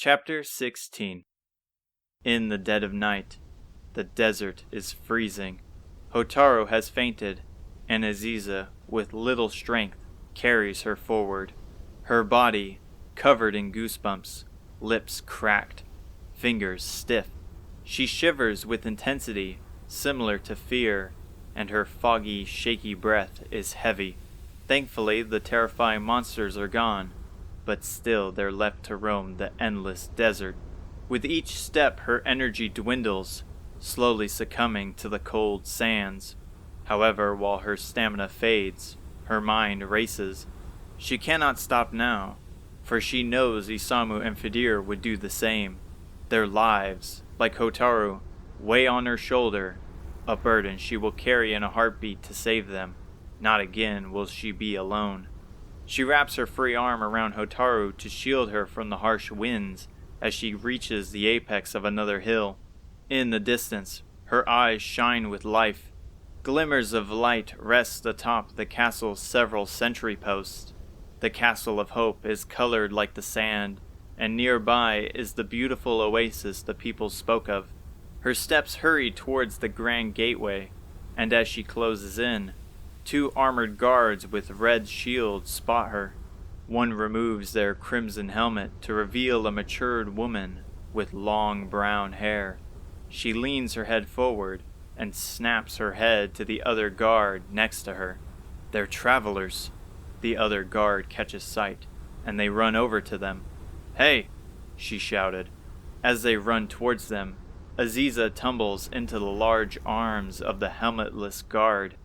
Chapter 16. In the dead of night, the desert is freezing. Hotaru has fainted, and Aziza, with little strength, carries her forward. Her body, covered in goosebumps, lips cracked, fingers stiff. She shivers with intensity, similar to fear, and her foggy, shaky breath is heavy. Thankfully, the terrifying monsters are gone, but still they're left to roam the endless desert. With each step, her energy dwindles, slowly succumbing to the cold sands. However, while her stamina fades, her mind races. She cannot stop now, for she knows Isamu and Fedir would do the same. Their lives, like Hotaru, weigh on her shoulder, a burden she will carry in a heartbeat to save them. Not again will she be alone. She wraps her free arm around Hotaru to shield her from the harsh winds as she reaches the apex of another hill. In the distance, her eyes shine with life. Glimmers of light rest atop the castle's several sentry posts. The Castle of Hope is colored like the sand, and nearby is the beautiful oasis the people spoke of. Her steps hurry towards the grand gateway, and as she closes in, 2 armored guards with red shields spot her. One removes their crimson helmet to reveal a matured woman with long brown hair. She leans her head forward and snaps her head to the other guard next to her. They're travelers. The other guard catches sight, and they run over to them. "Hey!" she shouted. As they run towards them, Aziza tumbles into the large arms of the helmetless guard.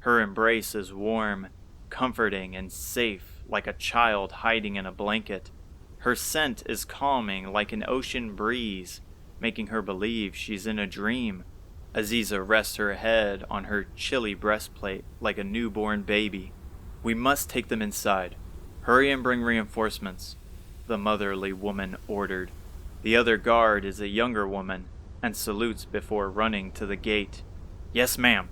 Her embrace is warm, comforting, and safe, like a child hiding in a blanket. Her scent is calming like an ocean breeze, making her believe she's in a dream. Aziza rests her head on her chilly breastplate like a newborn baby. "We must take them inside. Hurry and bring reinforcements," the motherly woman ordered. The other guard is a younger woman, and salutes before running to the gate. "Yes, ma'am.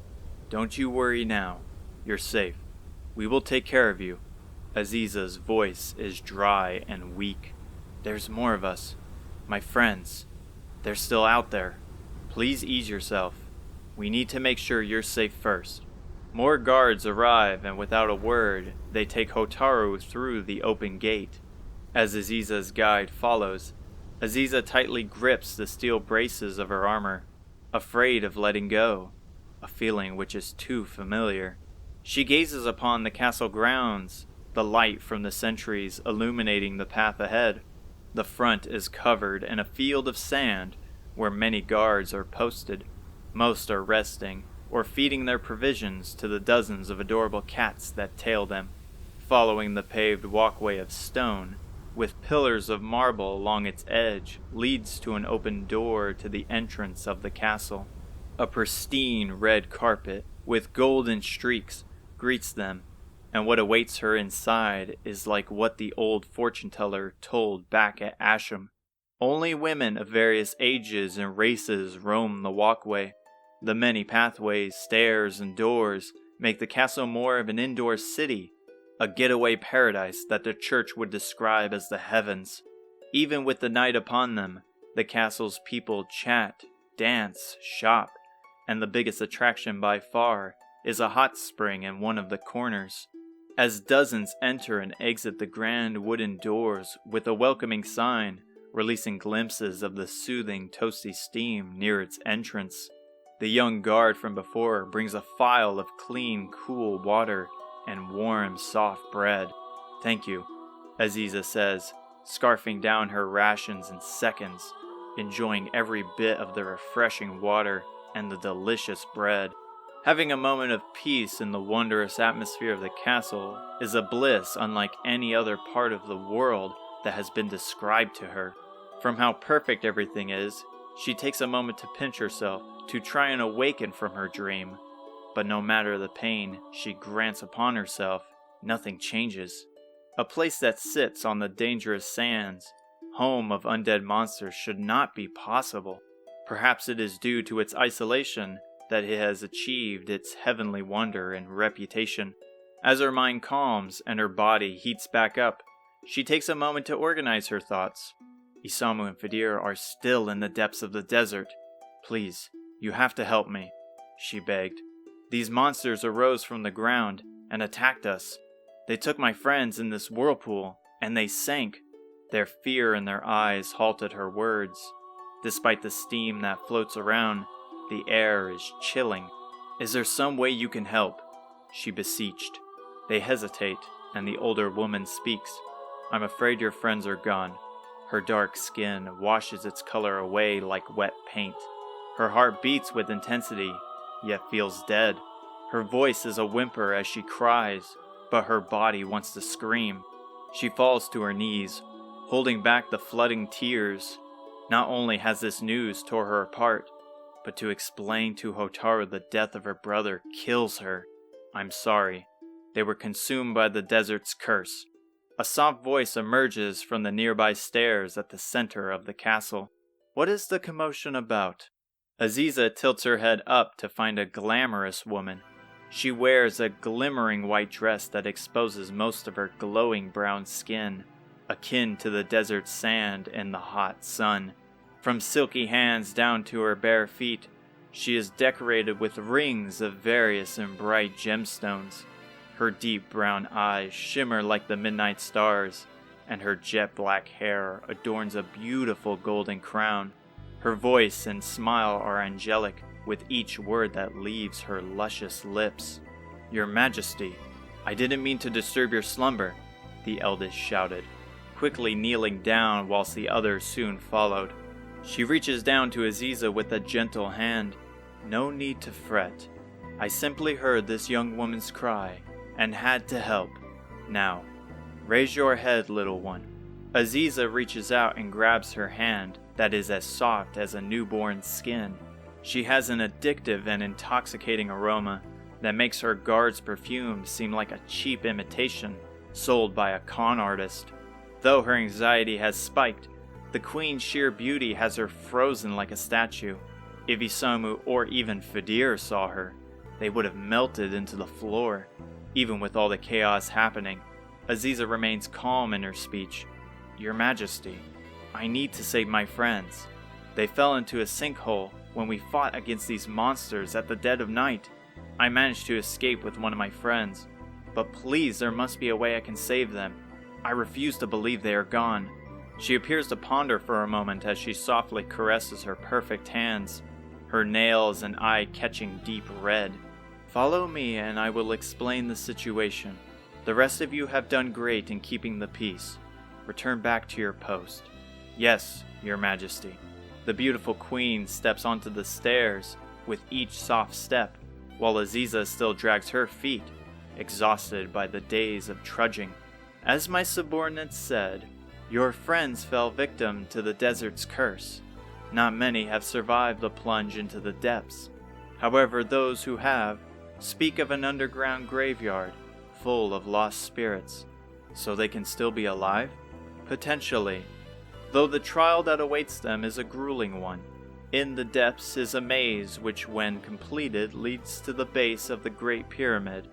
Don't you worry now. You're safe. We will take care of you." Aziza's voice is dry and weak. "There's more of us. My friends. They're still out there. Please ease yourself. We need to make sure you're safe first." More guards arrive, and without a word, they take Hotaru through the open gate. As Aziza's guide follows, Aziza tightly grips the steel braces of her armor, afraid of letting go, a feeling which is too familiar. She gazes upon the castle grounds, the light from the sentries illuminating the path ahead. The front is covered in a field of sand where many guards are posted. Most are resting or feeding their provisions to the dozens of adorable cats that tail them. Following the paved walkway of stone, with pillars of marble along its edge, leads to an open door to the entrance of the castle. A pristine red carpet with golden streaks greets them, and what awaits her inside is like what the old fortune-teller told back at Asham. Only women of various ages and races roam the walkway. The many pathways, stairs, and doors make the castle more of an indoor city, a getaway paradise that the church would describe as the heavens. Even with the night upon them, the castle's people chat, dance, shop, and the biggest attraction by far is a hot spring in one of the corners. As dozens enter and exit the grand wooden doors with a welcoming sign, releasing glimpses of the soothing toasty steam near its entrance, the young guard from before brings a phial of clean, cool water and warm, soft bread. "Thank you," Aziza says, scarfing down her rations in seconds, enjoying every bit of the refreshing water and the delicious bread. Having a moment of peace in the wondrous atmosphere of the castle is a bliss unlike any other part of the world that has been described to her. From how perfect everything is, she takes a moment to pinch herself to try and awaken from her dream. But no matter the pain she grants upon herself, nothing changes. A place that sits on the dangerous sands, home of undead monsters, should not be possible. Perhaps it is due to its isolation that it has achieved its heavenly wonder and reputation. As her mind calms and her body heats back up, she takes a moment to organize her thoughts. Isamu and Fedir are still in the depths of the desert. Please, you have to help me, she begged. These monsters arose from the ground and attacked us. They took my friends in this whirlpool, and they sank. Their fear in their eyes halted her words. Despite the steam that floats around, the air is chilling. Is there some way you can help? She beseeched. They hesitate, and the older woman speaks. I'm afraid your friends are gone. Her dark skin washes its color away like wet paint. Her heart beats with intensity, yet feels dead. Her voice is a whimper as she cries, but her body wants to scream. She falls to her knees, holding back the flooding tears. Not only has this news tore her apart, but to explain to Hotaru the death of her brother kills her. I'm sorry. They were consumed by the desert's curse. A soft voice emerges from the nearby stairs at the center of the castle. What is the commotion about? Aziza tilts her head up to find a glamorous woman. She wears a glimmering white dress that exposes most of her glowing brown skin, akin to the desert sand in the hot sun. From silky hands down to her bare feet, she is decorated with rings of various and bright gemstones. Her deep brown eyes shimmer like the midnight stars, and her jet black hair adorns a beautiful golden crown. Her voice and smile are angelic, with each word that leaves her luscious lips. Your Majesty, I didn't mean to disturb your slumber, the eldest shouted, quickly kneeling down whilst the others soon followed. She reaches down to Aziza with a gentle hand. No need to fret. I simply heard this young woman's cry, and had to help. Now, raise your head, little one. Aziza reaches out and grabs her hand that is as soft as a newborn's skin. She has an addictive and intoxicating aroma that makes her guard's perfume seem like a cheap imitation sold by a con artist. Though her anxiety has spiked, the queen's sheer beauty has her frozen like a statue. If Isamu or even Fedir saw her, they would have melted into the floor. Even with all the chaos happening, Aziza remains calm in her speech. Your Majesty, I need to save my friends. They fell into a sinkhole when we fought against these monsters at the dead of night. I managed to escape with one of my friends, but please, there must be a way I can save them. I refuse to believe they are gone. She appears to ponder for a moment as she softly caresses her perfect hands, her nails and eye catching deep red. Follow me and I will explain the situation. The rest of you have done great in keeping the peace. Return back to your post. Yes, Your Majesty. The beautiful queen steps onto the stairs with each soft step, while Aziza still drags her feet, exhausted by the days of trudging. As my subordinates said, your friends fell victim to the desert's curse. Not many have survived the plunge into the depths. However, those who have speak of an underground graveyard full of lost spirits. So they can still be alive? Potentially. Though the trial that awaits them is a grueling one. In the depths is a maze which, when completed, leads to the base of the Great Pyramid.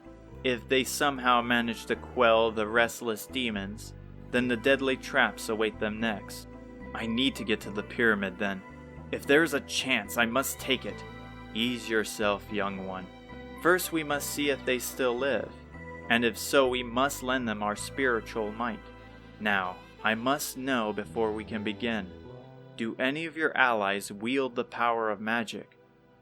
If they somehow manage to quell the restless demons, then the deadly traps await them next. I need to get to the pyramid then. If there's a chance, I must take it. Ease yourself, young one. First we must see if they still live, and if so, we must lend them our spiritual might. Now, I must know before we can begin. Do any of your allies wield the power of magic?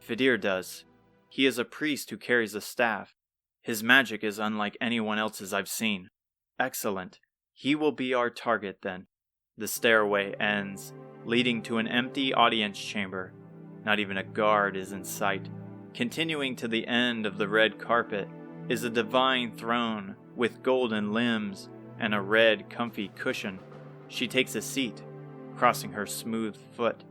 Fedir does. He is a priest who carries a staff. His magic is unlike anyone else's I've seen. Excellent. He will be our target then. The stairway ends, leading to an empty audience chamber. Not even a guard is in sight. Continuing to the end of the red carpet is a divine throne with golden limbs and a red, comfy cushion. She takes a seat, crossing her smooth foot,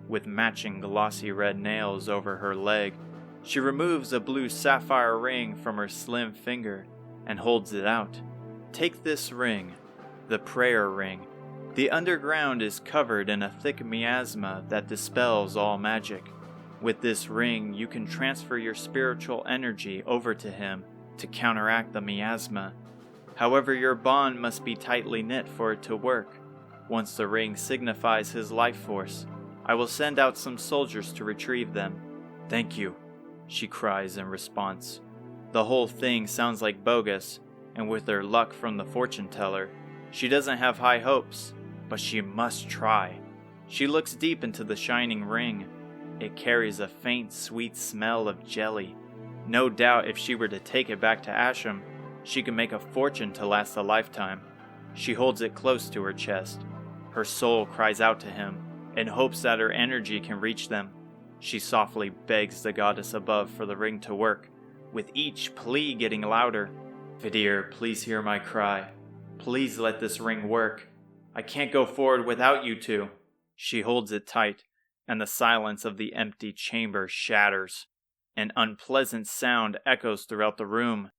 with matching glossy red nails over her leg. She removes a blue sapphire ring from her slim finger and holds it out. Take this ring, the prayer ring. The underground is covered in a thick miasma that dispels all magic. With this ring, you can transfer your spiritual energy over to him to counteract the miasma. However, your bond must be tightly knit for it to work. Once the ring signifies his life force, I will send out some soldiers to retrieve them. Thank you, she cries in response. The whole thing sounds like bogus, and with her luck from the fortune teller, she doesn't have high hopes, but she must try. She looks deep into the shining ring. It carries a faint, sweet smell of jelly. No doubt if she were to take it back to Asham, she could make a fortune to last a lifetime. She holds it close to her chest. Her soul cries out to him, in hopes that her energy can reach them. She softly begs the goddess above for the ring to work, with each plea getting louder. Fedir, please hear my cry. Please let this ring work. I can't go forward without you two. She holds it tight, and the silence of the empty chamber shatters. An unpleasant sound echoes throughout the room.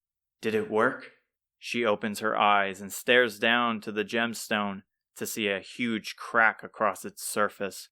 Did it work? She opens her eyes and stares down to the gemstone to see a huge crack across its surface.